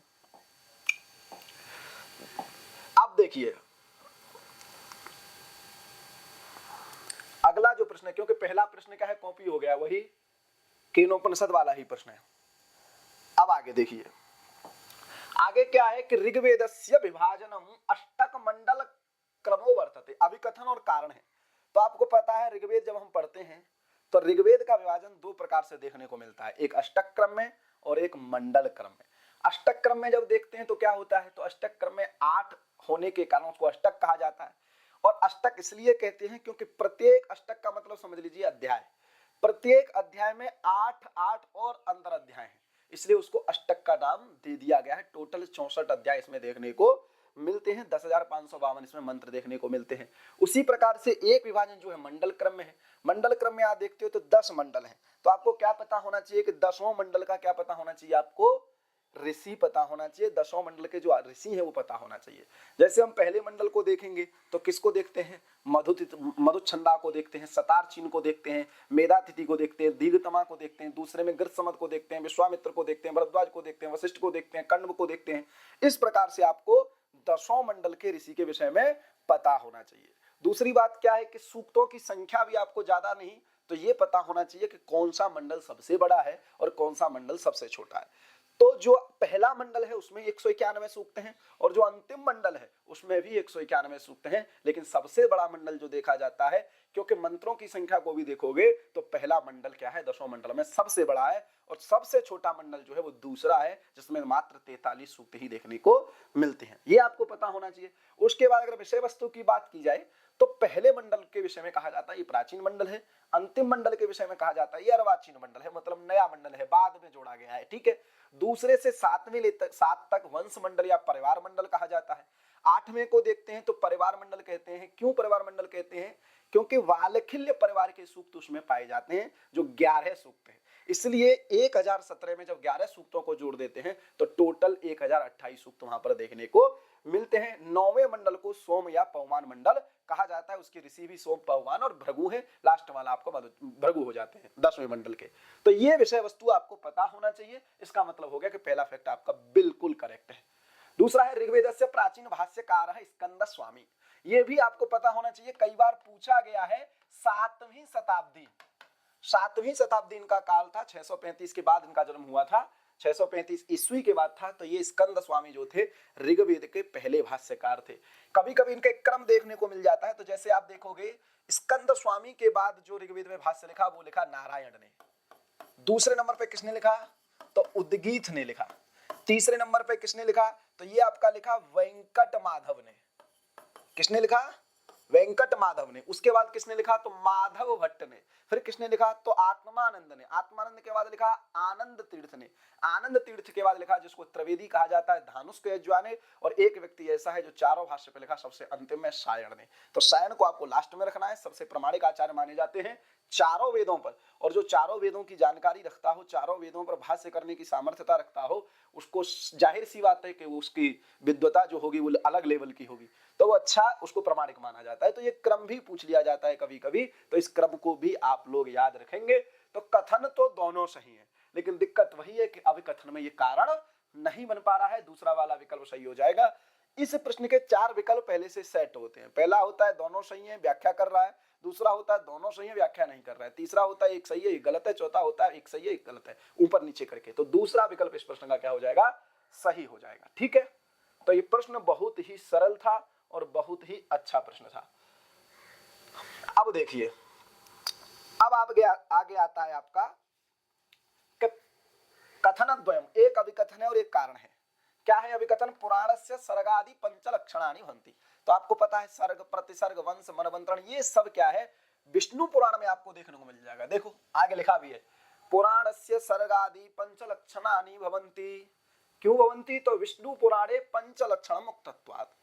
अब देखिए अगला जो प्रश्न है, क्योंकि पहला प्रश्न क्या है, कॉपी हो गया, वही केनोपनिषद वाला ही प्रश्न है। अब आगे देखिए, आगे क्या है कि ऋग्वेदस्य विभाजनम अष्टक मंडल क्रमो वर्तते। अभिकथन और कारण है। तो आपको पता है ऋग्वेद जब हम पढ़ते हैं तो ऋग्वेद का विभाजन दो प्रकार से देखने को मिलता है, एक अष्टक क्रम में और एक मंडल क्रम में। अष्टक क्रम में जब देखते हैं तो क्या होता है, तो अष्टक क्रम में 8 होने के कारण उसको अष्टक कहा जाता है। और अष्टक इसलिए कहते हैं क्योंकि प्रत्येक अष्टक का मतलब समझ लीजिए अध्याय, प्रत्येक अध्याय में 8 और अंतर अध्याय हैं, इसलिए उसको अष्टक का नाम दे दिया गया है। टोटल 64 अध्याय इसमें देखने को मिलते हैं, 10,552 इसमें मंत्र देखने को मिलते हैं। उसी प्रकार से एक विभाजन जो है मंडल क्रम में है। मंडल क्रम में आप देखते हो तो 10 मंडल हैं। तो आपको क्या पता होना चाहिए कि 10वें मंडल का क्या पता होना चाहिए, आपको ऋषि पता होना चाहिए। 10वें मंडल के जो ऋषि है वो पता होना चाहिए। जैसे हम पहले मंडल को देखेंगे तो किसको देखते हैं, मधुच्छंदा को देखते हैं, सतारचीन को देखते हैं, मेधातिथि को देखते हैं, दीर्घतमा को देखते हैं, दूसरे में गृत्समद को देखते हैं, विश्वामित्र को देखते हैं, भरद्वाज को देखते हैं, वशिष्ठ को देखते हैं, कण्व को देखते हैं। इस प्रकार से आपको 10वें मंडल के ऋषि के विषय में पता होना चाहिए। दूसरी बात क्या है कि सूक्तों की संख्या भी आपको ज्यादा नहीं तो ये पता होना चाहिए कि कौन सा मंडल सबसे बड़ा है और कौन सा मंडल सबसे छोटा है। तो जो पहला मंडल है उसमें 191 सूक्त हैं और जो अंतिम मंडल है उसमें भी 191 सूक्त हैं। लेकिन सबसे बड़ा मंडल जो देखा जाता है, क्योंकि मंत्रों की संख्या को भी देखोगे तो पहला मंडल क्या है, 10वें मंडल में सबसे बड़ा है, और सबसे छोटा मंडल जो है वो दूसरा है जिसमें मात्र 43 सूक्त ही देखने को मिलते हैं। ये आपको पता होना चाहिए। उसके बाद अगर विषय वस्तु की बात की जाए तो पहले मंडल के विषय में कहा जाता है ये प्राचीन मंडल है, अंतिम मंडल के विषय में कहा जाता है ये अर्वाचीन मंडल है, मतलब नया मंडल है, बाद में जोड़ा गया है। ठीक है, दूसरे से सात तक वंश मंडल या परिवार मंडल कहा जाता है। आठवें को देखते हैं तो परिवार मंडल कहते हैं। क्यों परिवार मंडल कहते हैं? क्योंकि वालखिल्य परिवार के सूक्त उसमें पाए जाते हैं जो 11 सूक्त हैं, इसलिए 1017 में जब 11 सूक्तों को जोड़ देते हैं तो टोटल 1028 सूक्त वहां पर देखने को मिलते हैं। 9वें मंडल को सोम या पवमान मंडल कहा जाता है, उसके ऋषि भी सोम, पवमान और भृगु है, लास्ट वाला आपको भृगु हो जाते हैं 10वें मंडल के। तो ये विषय वस्तु आपको पता होना चाहिए। इसका मतलब हो गया कि पहला फैक्ट आपका बिल्कुल करेक्ट है। दूसरा है ऋग्वेदस्य प्राचीन भाष्यकार है स्कंद स्वामी, ये भी आपको पता होना चाहिए, कई बार पूछा गया है। 7वीं शताब्दी इनका काल था, 635 के बाद इनका जन्म हुआ था, 635 ईस्वी के बाद था। तो ये स्कंद स्वामी जो थे ऋग्वेद के पहले भाष्यकार थे। कभी कभी इनका एक क्रम देखने को मिल जाता है, तो जैसे आप देखोगे स्कंद स्वामी के बाद जो ऋग्वेद में भाष्य लिखा वो लिखा नारायण ने, दूसरे नंबर पे किसने लिखा तो उद्गीत ने लिखा, तीसरे नंबर पे किसने लिखा तो ये आपका लिखा वेंकट माधव ने। किसने लिखा? वेंकट माधव ने। उसके बाद किसने लिखा तो माधव भट्ट ने। फिर किसने लिखा तो आत्मानंद ने। आत्मानंद के बाद लिखा आनंद तीर्थ ने। आनंद तीर्थ के बाद लिखा जिसको त्रिवेदी कहा जाता है धानुष के यज्वा ने। और एक व्यक्ति ऐसा है जो चारों भाष्य पे लिखा सबसे अंतिम में सायण ने। तो सायण को आपको लास्ट में रखना है, सबसे प्रमाणिक आचार्य माने जाते हैं चारों वेदों पर, और जो चारों वेदों की जानकारी रखता हो, चारों वेदों पर भाष्य करने की सामर्थ्यता रखता हो, उसको जाहिर सी बात है कि उसकी विद्वता जो होगी वो अलग लेवल की होगी, तो वो अच्छा उसको प्रमाणिक माना जाता है। तो ये क्रम भी पूछ लिया जाता है कभी कभी, तो इस क्रम को भी आप लोग याद रखेंगे। तो कथन तो दोनों सही है, लेकिन दिक्कत वही है कि अब कथन में ये कारण नहीं बन पा रहा है। दूसरा वाला विकल्प सही हो जाएगा। इस प्रश्न के 4 विकल्प पहले से सेट होते हैं। पहला होता है दोनों सही है, व्याख्या कर रहा है। दूसरा होता है दोनों सही है, व्याख्या नहीं कर रहा है। तीसरा होता है एक सही है एक गलत है। चौथा होता है एक सही है एक गलत है, ऊपर नीचे करके। तो दूसरा विकल्प इस प्रश्न का क्या हो जाएगा? सही हो जाएगा। ठीक है, तो ये प्रश्न बहुत ही सरल था और बहुत ही अच्छा प्रश्न था। अब देखिए, अब आगे आता है आपका कथन द्वयम, एक अभिकथन है और एक कारण है। क्या है अभिकथन? पुराणस्य सर्गादि पंच लक्षणानि भवन्ति। तो आपको पता है सर्ग, प्रतिसर्ग, वंश, मनवंतरण, ये सब क्या है विष्णु पुराण में आपको देखने को मिल जाएगा। देखो आगे लिखा भी है पुराणस्य सर्गादि पंच लक्षणानि भवन्ति। क्यों भवन्ति? तो विष्णु पुराणे पंच लक्षण मुक्तत्वात्।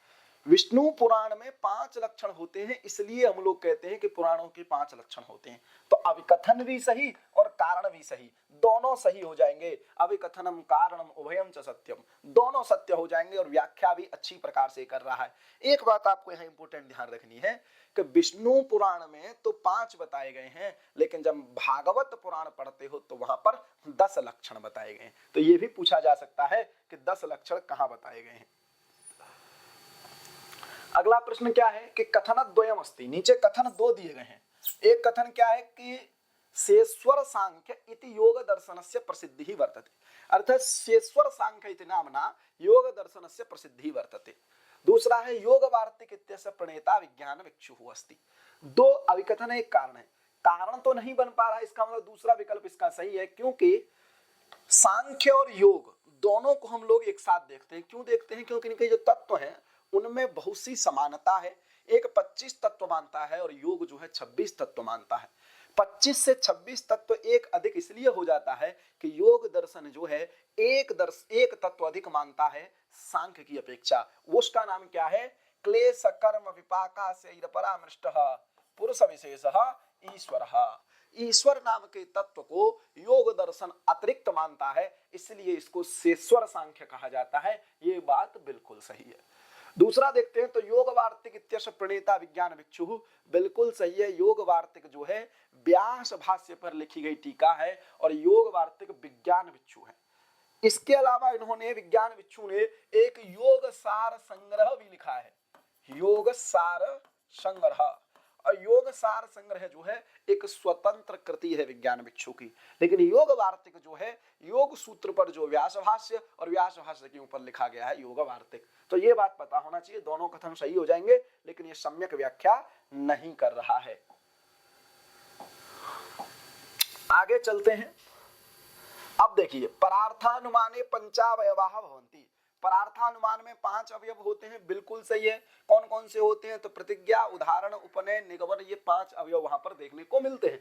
विष्णु पुराण में 5 लक्षण होते हैं, इसलिए हम लोग कहते हैं कि पुराणों के 5 लक्षण होते हैं। तो अभिकथन भी सही और कारण भी सही, दोनों सही हो जाएंगे। अभिकथनम कारणम उभयम च सत्यम, दोनों सत्य हो जाएंगे और व्याख्या भी अच्छी प्रकार से कर रहा है। एक बात आपको यहाँ इंपोर्टेंट ध्यान रखनी है कि विष्णु पुराण में तो 5 बताए गए हैं, लेकिन जब भागवत पुराण पढ़ते हो तो वहां पर 10 लक्षण बताए गए हैं। तो ये भी पूछा जा सकता है कि 10 लक्षण कहाँ बताए गए हैं। अगला प्रश्न क्या है कि कथन द्वयम अस्ति, नीचे कथन 2 दिए गए हैं। एक कथन क्या है कि शेश्वर सांख्य इति योग दर्शनस्य प्रसिद्धि वर्तते, अर्थात शेश्वर सांख्य इति नामना योग दर्शनस्य प्रसिद्धि वर्तते। दूसरा है योग वार्तिक इत्यस्य प्रणेता विज्ञान विक्षुः अस्ति। 2 अभिकथन है, एक कारण है। कारण तो नहीं बन पा रहा है, इसका मतलब दूसरा विकल्प इसका सही है, क्योंकि सांख्य और योग दोनों को हम लोग एक साथ देखते हैं। क्यों देखते हैं? क्योंकि इनके जो तत्व हैं उनमें बहुत सी समानता है। एक 25 तत्व मानता है और योग जो है 26 तत्व मानता है। 25 से 26 तत्व एक अधिक इसलिए हो जाता है कि योग दर्शन जो है एक तत्व अधिक मानता है सांख्य की अपेक्षा। उसका नाम क्या है? क्लेश कर्म विपाका से परामृष्टः पुरुष विशेषः ईश्वरः। ईश्वर नाम के तत्व को योग दर्शन अतिरिक्त मानता है, इसलिए इसको शेश्वर सांख्य कहा जाता है। ये बात बिल्कुल सही है। दूसरा देखते हैं तो योग वार्तिक इत्यस्य प्रणेता विज्ञान विक्षुः, बिल्कुल सही है। योग वार्तिक जो है व्यास भाष्य पर लिखी गई टीका है और योग वार्तिक विज्ञान विक्षु है। इसके अलावा इन्होंने विज्ञान विक्षु ने एक योग सार संग्रह भी लिखा है, योग सार संग्रह। और योग सार संग्रह जो है एक स्वतंत्र कृति है विज्ञान विक्षु की। लेकिन योग वार्तिक जो है योग सूत्र पर जो व्यास भाष्य और व्यास भाष्य के ऊपर लिखा गया है योग वार्तिक। तो ये बात पता होना चाहिए, दोनों कथन सही हो जाएंगे, लेकिन ये सम्यक व्याख्या नहीं कर रहा है। आगे चलते हैं। अब देखिए परार्थानुमाने पंचावयवाः भवन्ति। परार्थानुमान में 5 अवयव होते हैं, बिल्कुल सही है। कौन कौन से होते हैं? तो प्रतिज्ञा, उदाहरण, उपनय, निगमन, ये 5 अवयव वहां पर देखने को मिलते हैं।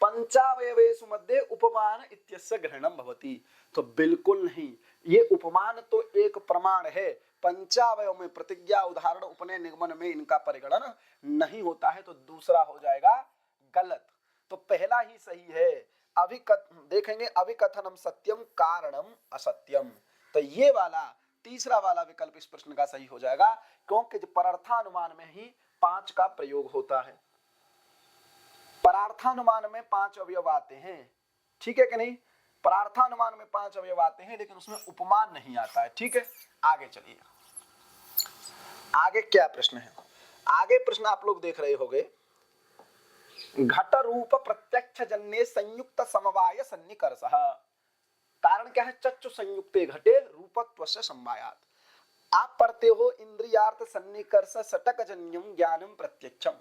पंचावयवेषु मध्ये उपमान इत्यस्य ग्रहणम भवति, तो बिल्कुल नहीं, ये उपमान तो एक प्रमाण है, पंचावयव में प्रतिज्ञा, उदाहरण, उपनय, निगमन में इनका परिगणन नहीं होता है, तो दूसरा हो जाएगा गलत। तो पहला ही सही है। देखेंगे अभिकथनम सत्यम कारणम असत्यम, तो ये वाला तीसरा वाला विकल्प इस प्रश्न का सही हो जाएगा, क्योंकि परार्थानुमान में ही 5 का प्रयोग होता है। परार्थानुमान में 5 अवयव आते हैं, ठीक है कि नहीं? परार्थानुमान में 5 अवयव आते हैं, लेकिन उसमें उपमान नहीं आता है, ठीक है। आगे चलिए, आगे क्या प्रश्न है? आगे प्रश्न आप लोग देख रहे होंगे, घट रूप प्रत्यक्ष जन्य संयुक्त समवाय सन्निकर्षः। कारण क्या है? चक्षु संयुक्ते घटे रूपत्वस्य समवायात्। आप पढ़ते हो इंद्रियार्थ सन्निकर्ष सटक जन्यम ज्ञानम प्रत्यक्षम,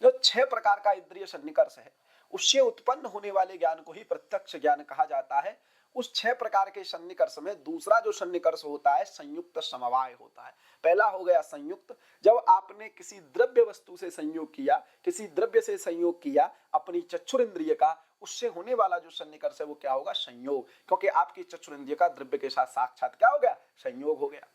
जो 6 प्रकार का इंद्रिय सन्निकर्ष है, उससे उत्पन्न होने वाले ज्ञान को ही प्रत्यक्ष ज्ञान कहा जाता है। उस 6 प्रकार के सन्निकर्ष में दूसरा जो सन्निकर्ष होता है संयुक्त समवाय होता है। पहला हो गया संयुक्त, जब आपने किसी द्रव्य वस्तु से संयोग किया, किसी द्रव्य से संयोग किया अपनी चक्षुरेंद्रिय का, उससे होने वाला जो सन्निकर्ष है वो क्या होगा? संयोग, क्योंकि आपकी चक्षुरेंद्रिय का द्रव्य के साथ साक्षात क्या हो गया? संयोग हो गया।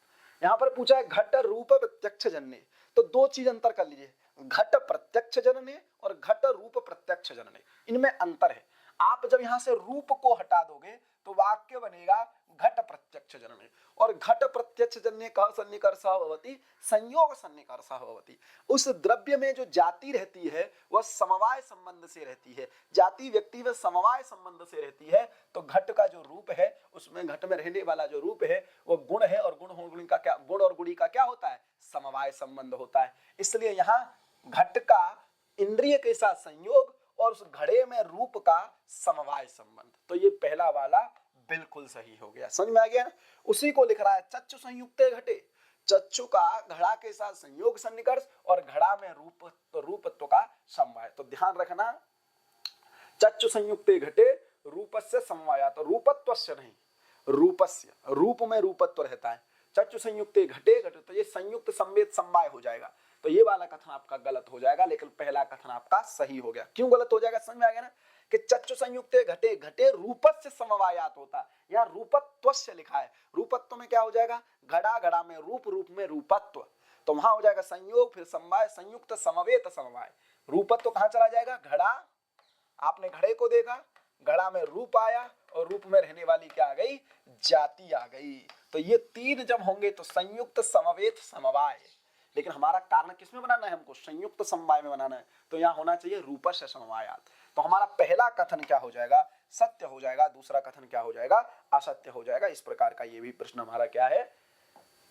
यहाँ पर पूछा है घट रूप प्रत्यक्ष जनने, तो 2 चीज अंतर कर लीजिए, घट प्रत्यक्ष जनने और घट रूप प्रत्यक्ष जनने, इनमें अंतर है। आप जब यहां से रूप को हटा दोगे तो वाक्य बनेगा घट प्रत्यक्ष जनने, और घट प्रत्यक्ष जनने का सन्निकर्ष भवति संयोग सन्निकर्ष भवति। उस द्रव्य में जो जाति रहती है वह समवाय संबंध से रहती है, जाति व्यक्ति में समवाय संबंध से रहती है। तो घट का जो रूप है, उसमें घट में रहने वाला जो रूप है वो गुण है, और गुण का क्या, गुण और गुणी का क्या होता है? समवाय संबंध होता है। इसलिए यहाँ घट का इंद्रिय के साथ संयोग और उस घड़े में रूप का समवाय संबंध, तो ये पहला वाला बिल्कुल सही हो गया। समझ में आ गया ना? उसी को लिख रहा है चक्षु संयुक्ते घटे, चक्षु का घड़ा के साथ संयोग सन्निकर्ष और घड़ा में रूपत्व का समवाय। तो ध्यान रखना, चक्षु संयुक्ते घटे रूपस्य समवायात्, तो रूपत्वस्य नहीं, रूपस्य, रूप में रूपत्व रहता है। चक्षु संयुक्ते घटे घटे, तो ये संयुक्त संवेद समवाय हो जाएगा। तो ये वाला कथन आपका गलत हो जाएगा, लेकिन पहला कथन आपका सही हो गया। क्यों गलत हो जाएगा? समझ में आ गया ना कि चक्षु संयुक्ते घटे घटे रूपस्य समवायात् होता, यहाँ रूपत्वस्य लिखा है। रूपत्व में क्या हो जाएगा? घड़ा, घड़ा में रूप, रूप में रूपत्व, तो वहां हो जाएगा संयोग, फिर समवाय, संयुक्त समवेत समवाय। रूपत्व कहाँ चला जाएगा? घड़ा, आपने घड़े को देखा, घड़ा में रूप आया और रूप में रहने वाली क्या आ गई? जाति आ गई। तो ये 3 जब होंगे तो संयुक्त समवेत समवाय, लेकिन हमारा कारण किसमें बनाना है? हमको संयुक्त समवाय में बनाना है, तो यहाँ होना चाहिए रूपस्य समवायात्। तो हमारा पहला कथन क्या हो जाएगा? सत्य हो जाएगा, दूसरा कथन क्या हो जाएगा? असत्य हो जाएगा। इस प्रकार का ये भी प्रश्न हमारा क्या है?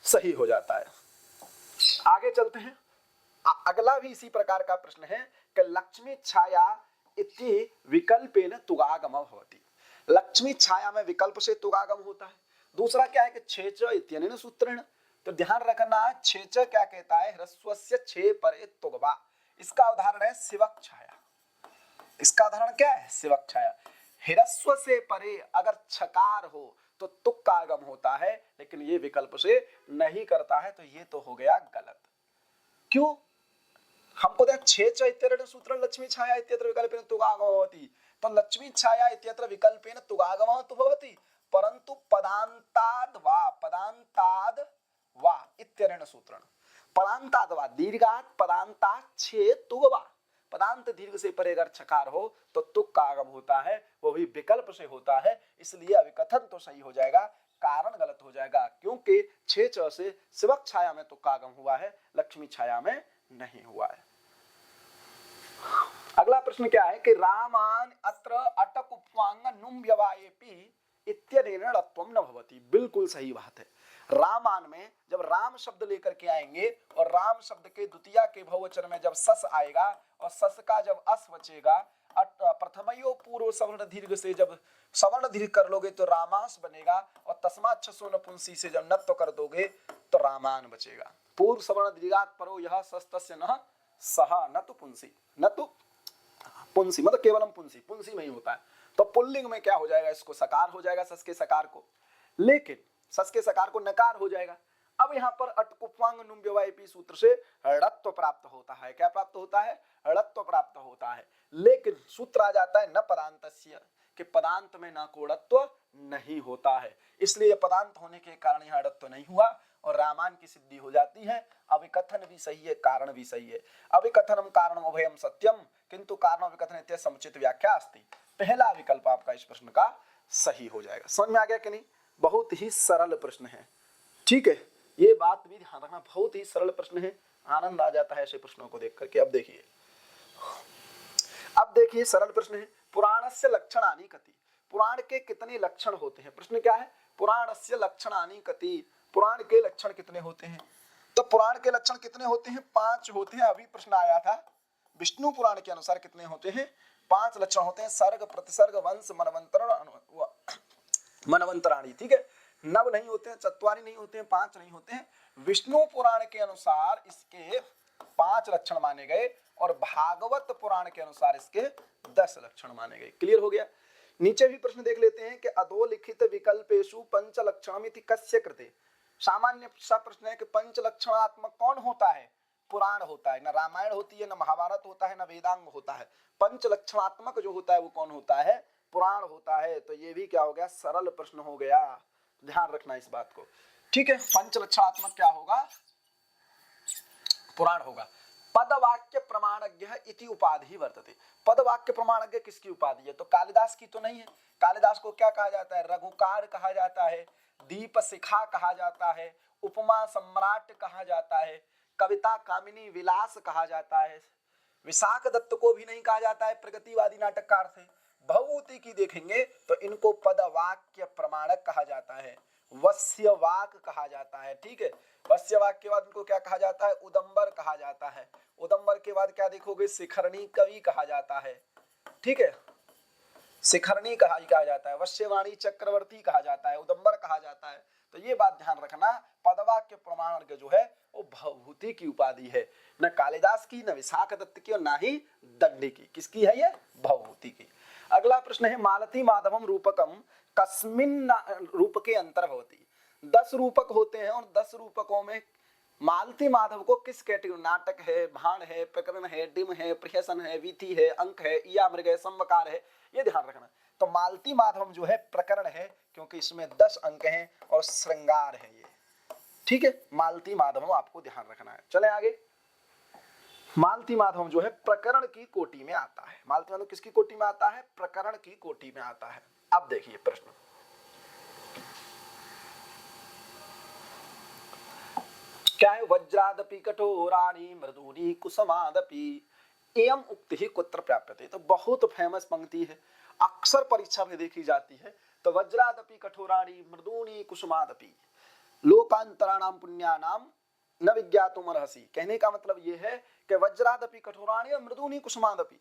सही हो जाता है। आगे चलते हैं, अगला भी इसी प्रकार का प्रश्न है कि लक्ष्मी छाया इति विकल्पेन तुगागम भवति। लक्ष्मी छाया में विकल्प से तुगागम होता है। दूसरा क्या है कि छेच इत्यनेन सूत्रेण, तो ध्यान रखना, छेच क्या कहता है? ह्रस्वस्य छे परे तुगवा। इसका उदाहरण है शिवक छाया। इसका उदाहरण क्या है? शिवक छाया। ह्रस्व से परे अगर छकार हो तो तुक का आगम होता है, लेकिन ये विकल्प से नहीं करता है, तो ये तो हो गया गलत। क्यों? हमको देख छेच इत्यनेन सूत्रेण लक्ष्मी छाया इत्यत्र विकल्पेन तुगागम भवति, तो लक्ष्मी छाया इत्यत्र विकल्पेन तुगागम तो भवति, परंतु पदांताद वा इत्यनेन सूत्रेण, पदांताद वा दीर्घात पदांता छे तुगवा, पदांत दीर्घ से परे अगर छकार हो तो तुक का आगम होता है, वो भी विकल्प से होता है। इसलिए अभिकथन तो सही हो जाएगा, कारण गलत हो जाएगा, क्योंकि छे च से शिवक छाया में तुक का आगम हुआ है, लक्ष्मी छाया में नहीं हुआ है। अगला प्रश्न क्या है कि रामान अत्र अटक उपवांग नुम व्यवायेपि इत्यनेन णत्वम न भवति। बिल्कुल सही बात है। रामान में जब राम शब्द लेकर के आएंगे और राम शब्द के द्वितीया के बहुवचन में जब सस आएगा और सस का जब अस बचेगा, प्रथमयो पूर्व सवर्ण दीर्घ से जब सवर्ण दीर्घ कर लोगे तो रामास बनेगा, और तस्मात् छसो नपुंसी से जब नत्व कर दोगे तो रामान बचेगा। पूर्व सवर्ण दीर्घात परो यह सस्तस्य न सहा न तो पुंसी, न तो पुंसी मतलब केवलम पुंसी, पुंसी में ही होता है। तो पुल्लिंग में क्या हो जाएगा? इसको सकार हो जाएगा, सस के सकार को। लेकिन सस के सकार को नकार हो जाएगा। अब यहाँ पर अटकुप्वांग नुम व्यवायपी सूत्र से ड़त्व प्राप्त होता है। क्या प्राप्त होता है? ड़त्व प्राप्त होता है। लेकिन सूत्र आ जाता है न पदांतस्य, कि पदांत में न कोड़त्व नहीं होता है, इसलिए पदांत होने के कारण यहाँ ड़त्व नहीं हुआ और रामान की सिद्धि हो जाती है। अभिकथन भी सही है, कारण भी सही है। अभिकथनम कारणम उभयम सत्यम किंतु कारण अभिकथन समुचित व्याख्या अस्ति। पहला विकल्प आपका इस प्रश्न का सही हो जाएगा। समझ में आ गया कि नहीं? बहुत ही सरल प्रश्न है, ठीक है, ये बात भी ध्यान रखना, बहुत ही सरल प्रश्न है, आनंद आ जाता है ऐसे प्रश्नों को देख करके। अब देखिए सरल प्रश्न है, पुराणस्य लक्षणानि कति। पुराण के कितने लक्षण होते हैं? प्रश्न क्या है? पुराणस्य लक्षणानि कति, पुराण के लक्षण कितने होते हैं? तो पुराण के लक्षण कितने होते हैं? 5 होते हैं। अभी प्रश्न आया था, विष्णु पुराण के अनुसार कितने होते हैं? 5 लक्षण होते हैं। सर्ग, प्रतिसर्ग, वंश, मनवंतराणी, ठीक है, नव नहीं होते हैं, चत्वारी नहीं होते हैं, 5 नहीं होते हैं। विष्णु पुराण के अनुसार इसके 5 लक्षण माने गए और भागवत पुराण के अनुसार इसके 10 लक्षण माने गए। क्लियर हो गया? नीचे भी प्रश्न देख लेते हैं कि अधोलिखित विकल्पेषु पंच लक्षणमिति कस्य कृते। सामान्य सा प्रश्न है कि पंच लक्षणात्मक कौन होता है? पुराण होता है। न रामायण होती है, न महाभारत होता है, न वेदांग होता है। पंच लक्षणात्मक जो होता है वो कौन होता है? पुराण होता है। तो ये भी क्या हो गया? सरल प्रश्न हो गया। ध्यान रखना इस बात को, ठीक है। पंच लक्षणात्मक क्या होगा? पुराण होगा। पदवाक्य प्रमाणज्ञ इति उपाधि वर्तते। पदवाक्य प्रमाणज्ञ किसकी उपाधि है? तो कालिदास की तो नहीं है। कालिदास को क्या कहा जाता है? रघुकार कहा जाता है, दीप शिखा कहा जाता है, उपमा सम्राट कहा जाता है, कविता कामिनी विलास कहा जाता है। विशाख दत्त को भी नहीं कहा जाता है प्रगतिवादी नाटककार थे। भवभूति की देखेंगे तो इनको पदवाक्य प्रमाणक कहा जाता है, वस्यवाक कहा जाता है, ठीक है। वस्यवाक के बाद इनको क्या कहा जाता है? उदंबर कहा जाता है। उदंबर के बाद क्या देखोगे? शिखरणी कवि कहा जाता है, ठीक है, शिखरणी कहा जाता है। वश्यवाणी चक्रवर्ती कहा जाता है, उदंबर कहा जाता है। तो ये बात ध्यान रखना, पदवाक्य प्रमाण के जो है वो भवभूति की उपाधि है, न कालिदास की, न विशाख दत्त की और न ही दंडी की। किसकी है ये? भवभूति की। अगला प्रश्न है, मालती माधवम रूपकम कस्मिन् रूपके अंतर्भवति। 10 रूपक होते हैं और 10 रूपकों में मालती माधव को किस कैटेगरी? नाटक है, भाण है, प्रकरण है, डिम है, प्रहसन है, वीथी है, अंक है, या मृग है, संवकार है, ये ध्यान रखना। तो मालती माधव जो है प्रकरण है, क्योंकि इसमें 10 अंक हैं और श्रृंगार है ये, ठीक है। मालती माधव आपको ध्यान रखना है। चले आगे। मालती माधव जो है प्रकरण की कोटि में आता है। मालती माधव किसकी कोटि में आता है? प्रकरण की कोटि में आता है। अब देखिए प्रश्न, क्या है? वज्रादपि कठोराणि मृदूनि कुसुमादपि एयम उक्ति कुत्र प्राप्यते। तो बहुत फेमस पंक्ति है, अक्सर परीक्षा में देखी जाती है। तो वज्रादपि कठोराणि मृदूनि कुसुमादपि लोकांतराणाम पुण्यानाम न विज्ञातुमर्हसि। कहने का मतलब ये है कि वज्रादपि कठोराणि और मृदूनि कुसुमादपि,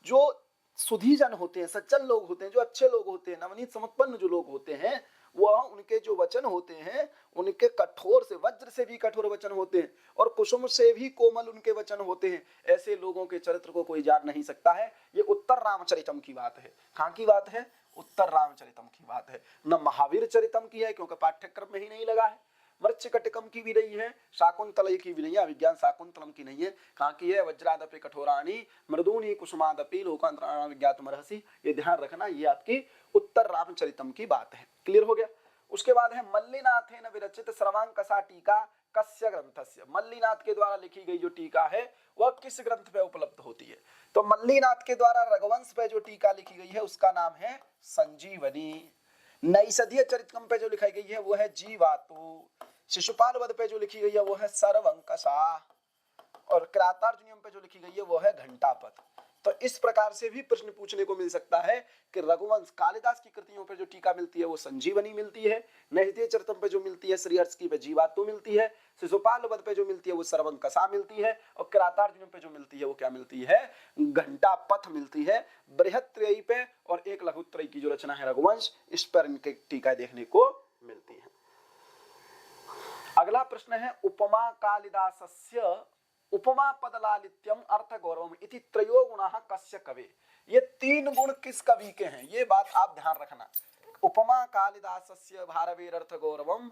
जो सुधीजन होते हैं, सज्जन लोग होते हैं, जो अच्छे लोग होते हैं, नवनीत समुत्पन्न जो लोग होते हैं, वह उनके जो वचन होते हैं उनके कठोर से, वज्र से भी कठोर वचन होते हैं और कुसुम से भी कोमल उनके वचन होते हैं। ऐसे लोगों के चरित्र को कोई जान नहीं सकता है। ये उत्तर रामचरितम की बात है। कहाँ की बात है? उत्तर रामचरितम की बात है, न महावीर चरितम की है, क्योंकि पाठ्यक्रम में ही नहीं लगा है। मृच्छकटिकम की भी नहीं है, शाकुंतलय की भी नहीं है, विज्ञान शाकुंतलम की नहीं है। कहाँ की है? वज्रादपि कठोराणि मृदूनि कुसुमादपि लोकांतराणाम विज्ञातुमर्हसि। ये ध्यान रखना, ये आपकी उत्तर रामचरितम की बात है। क्लियर हो गया? उसके बाद है मल्लिनाथेन विरचित सर्वांकसा टीका कस्य ग्रंथस्य। मल्लिनाथ के द्वारा लिखी गई जो टीका है वह किस ग्रंथ पे उपलब्ध होती है? तो मल्लिनाथ के द्वारा रघुवंश पे जो टीका लिखी गई है उसका नाम है संजीवनी। नैषधीय चरितम पे जो लिखाई गई है वो है जीवातु। शिशुपाल वध पे जो लिखी गई है वो है सर्वंकसा और किरातार्जुनीयम पे जो लिखी गई है वो है घंटापथ। तो इस प्रकार से भी प्रश्न पूछने को मिल सकता है कि रघुवंश कालिदास की कृतियों पर जो टीका मिलती है वो संजीवनी मिलती है, नैषधीय चरितम पे जो मिलती है श्रीहर्ष की पे जीवातु मिलती है, शिशुपाल वध पे जो मिलती है वो सर्वंकसा मिलती है और किरातार्जुनीयम पे जो मिलती है वो क्या मिलती है? घंटापथ मिलती है। बृहत्त्रयी पे और एक लघुत्रयी की जो रचना है रघुवंश, इस पर इनके टीका देखने को मिलती है। अगला प्रश्न है, उपमा कालिदासस्य उपमा पदलालित्यम अर्थ गौरवम इति त्रयो गुणाः कस्य कवे। ये 3 गुण किस कवि के हैं? ये बात आप ध्यान रखना। उपमा कालिदासस्य भारवेरर्थ गौरवम,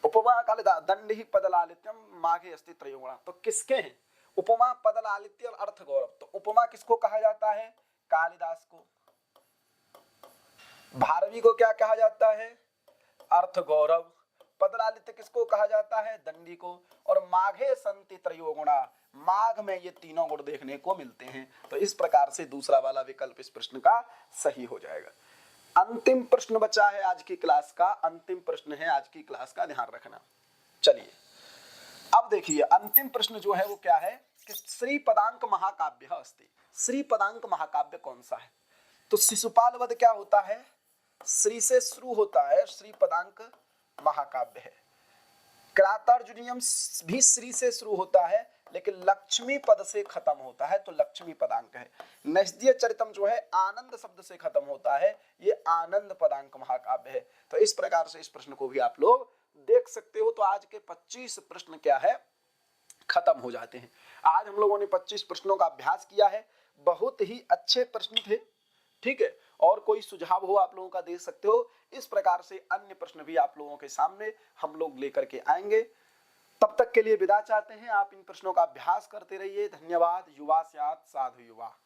उपमा कालिदास दंडि पदलालित्यम माघे अस्ति त्रयोगुणा। तो किसके हैं उपमा, पदलालित्य और अर्थ गौरव? तो उपमा किसको कहा जाता है? कालिदास को। भारवी को क्या कहा जाता है? अर्थ गौरव। पदलालित्य किसको कहा जाता है? दंडी को। और माघे संति त्रयोगुणा, माघ में ये तीनों गुण देखने को मिलते हैं। तो इस प्रकार से दूसरा वाला विकल्प इस प्रश्न का सही हो जाएगा। अंतिम प्रश्न बचा है आज की क्लास का, अंतिम प्रश्न है आज की क्लास का, ध्यान रखना। चलिए अब देखिए अंतिम प्रश्न जो है वो क्या है कि श्री पदांक महाकाव्य अस्ति। श्री पदांक महाकाव्य कौन सा है? तो शिशुपाल वध क्या होता है? श्री से शुरू होता है, श्री पदांक महाकाव्य है। क्रातार्जुनीयम भी श्री से शुरू होता है लेकिन लक्ष्मी पद से खत्म होता है, तो लक्ष्मी पदांक है। नैषधीय चरितम जो है आनंद शब्द से खत्म होता है, ये आनंद पदांक महाकाव्य है। तो इस प्रकार से इस प्रश्न को भी आप लोग देख सकते हो। तो आज के 25 प्रश्न क्या है, खत्म हो जाते हैं। आज हम लोगों ने 25 प्रश्नों का अभ्यास किया है, बहुत ही अच्छे प्रश्न थे, ठीक है। और कोई सुझाव हो आप लोगों का दे सकते हो। इस प्रकार से अन्य प्रश्न भी आप लोगों के सामने हम लोग लेकर के आएंगे। तब तक के लिए विदा चाहते हैं। आप इन प्रश्नों का अभ्यास करते रहिए। धन्यवाद। युवा स्यात् साधु युवा।